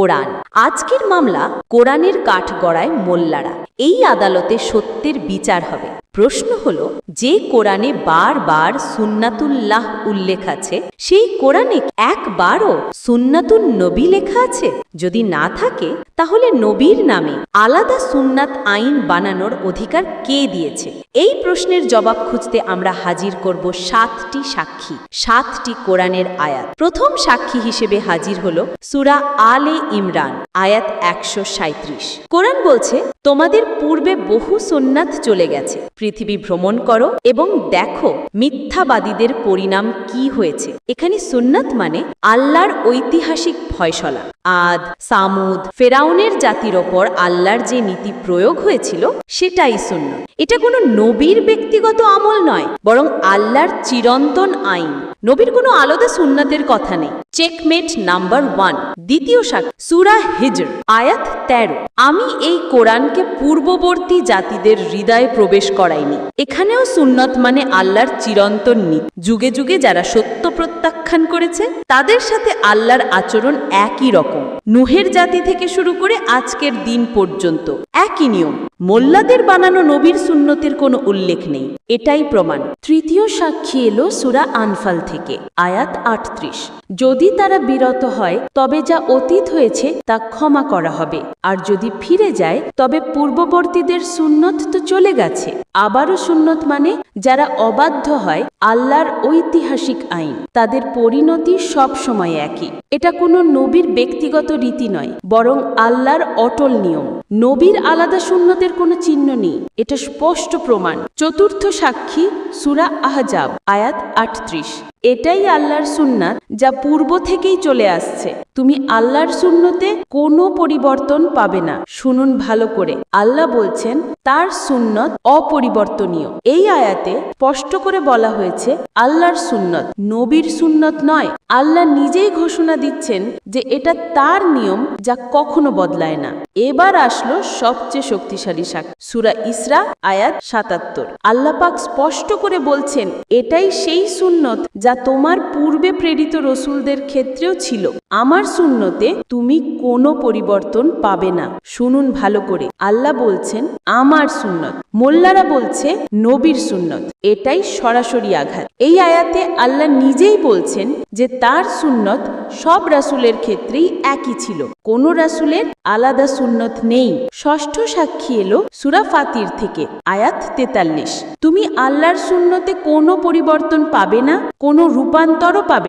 কোরআন। আজকের মামলা কোরআনের কাঠগড়ায় মোল্লারা। এই আদালতে সত্যের বিচার হবে। প্রশ্ন হলো, যে কোরআনে বারবার সুন্নাতুল্লাহ উল্লেখ আছে, সেই কোরআনে একবারও সুন্নাতুন নবী লেখা আছে? যদি না থাকে, তাহলে নবীর নামে আলাদা সুন্নাত আইন বানানোর অধিকার কে দিয়েছে? এই প্রশ্নের জবাব খুঁজতে আমরা হাজির করব 7টি সাক্ষী, 7টি কোরআনের আয়াত। প্রথম সাক্ষী হিসেবে হাজির হলো সূরা আলে ইমরান, আয়াত 137। কোরআন বলছে, তোমাদের পূর্বে বহু সুন্নাত চলে গেছে। পৃথিবী ভ্রমণ করো এবং দেখো মিথ্যাবাদীদের পরিণাম কি হয়েছে। এখানে সুন্নাত মানে আল্লাহর ঐতিহাসিক ফয়সালা। আদ, সামুদ, ফেরাউনের জাতির ওপর আল্লাহর যে নীতি প্রয়োগ হয়েছিল, সেটাই সুন্নাত। এটা কোনো নবীর ব্যক্তিগত আমল নয়, বরং আল্লাহর চিরন্তন আইন। নবীর কোনো আলাদা সুন্নাতের কথা নেই। চেকমেট নাম্বার 1, দ্বিতীয় সাক্ষী সূরা হিজর, আয়াত 13। আমি এই কোরআনকে পূর্ববর্তী জাতিদের হৃদয়ে প্রবেশ করাইনি। এখানেও সুন্নত মানে আল্লাহর চিরন্তন নীতি। যুগে যুগে যারা সত্য প্রত্যাখ্যান করেছে, তাদের সাথে আল্লাহর আচরণ একই রকম। নূহের জাতি থেকে শুরু করে আজকের দিন পর্যন্ত একই নিয়ম। মোল্লাদের বানানো নবীর সুন্নতের কোনো উল্লেখ নেই। এটাই প্রমাণ। তৃতীয় সাক্ষী এলো সূরা আনফাল থেকে, আয়াত 38। যদি তারা বিরত হয়, তবে যা অতীত হয়েছে তা ক্ষমা করা হবে। আর যদি ফিরে যায়, তবে পূর্ববর্তীদের সুন্নত তো চলে গেছে। আবারও সুন্নত মানে যারা অবাধ্য হয় আল্লাহর ঐতিহাসিক আইন, তাদের পরিণতি সব সময় একই। এটা কোনো নবীর ব্যক্তিগত রীতি নয়, বরং আল্লাহর অটল নিয়ম। নবীর আলাদা সুন্নতের কোনো চিহ্ন নেই, এটা স্পষ্ট প্রমাণ। চতুর্থ সাক্ষী সূরা আহজাব, আয়াত 38। এটাই আল্লাহর সুন্নাত, যা পূর্ব থেকেই চলে আসছে। তুমি আল্লাহর সুন্নতে কোনো পরিবর্তন পাবে না। শুনুন ভালো করে, আল্লাহ বলছেন তার সুন্নত অপরিবর্তনীয়। এই আয়াতে স্পষ্ট করে বলা হয়েছে আল্লাহর সুন্নত, নবীর সুন্নত নয়। আল্লাহ নিজেই ঘোষণা দিচ্ছেন যে এটা তার নিয়ম, যা কখনো বদলায় না। এবার আসলো সবচেয়ে শক্তিশালী সাক্ষী সূরা ইসরা, আয়াত 77। আল্লাহ পাক স্পষ্ট করে বলছেন, এটাই সেই সুন্নত যা তোমার পূর্বে প্রেরিত রসুলদের ক্ষেত্রেও ছিল। আমার সুন্নতে তুমি কোনো পরিবর্তন পাবে না। শুনুন ভালো করে, আল্লাহ বলছেন আমার সুন্নত, মোল্লারা বলছে নবীর সুন্নত। এটাই সরাসরি আঘাত। এই আয়াতে আল্লাহ নিজেই বলছেন যে তার সুন্নত সব রাসূলের ক্ষেত্রেই একই ছিল, কোন রাসূলের আলাদা সুন্নত নেই। ষষ্ঠ সাক্ষী এলো সূরা ফাতির থেকে, আয়াত 43। তুমি আল্লাহর সুন্নতে কোনো পরিবর্তন পাবে না, কোনো রূপান্তরও পাবে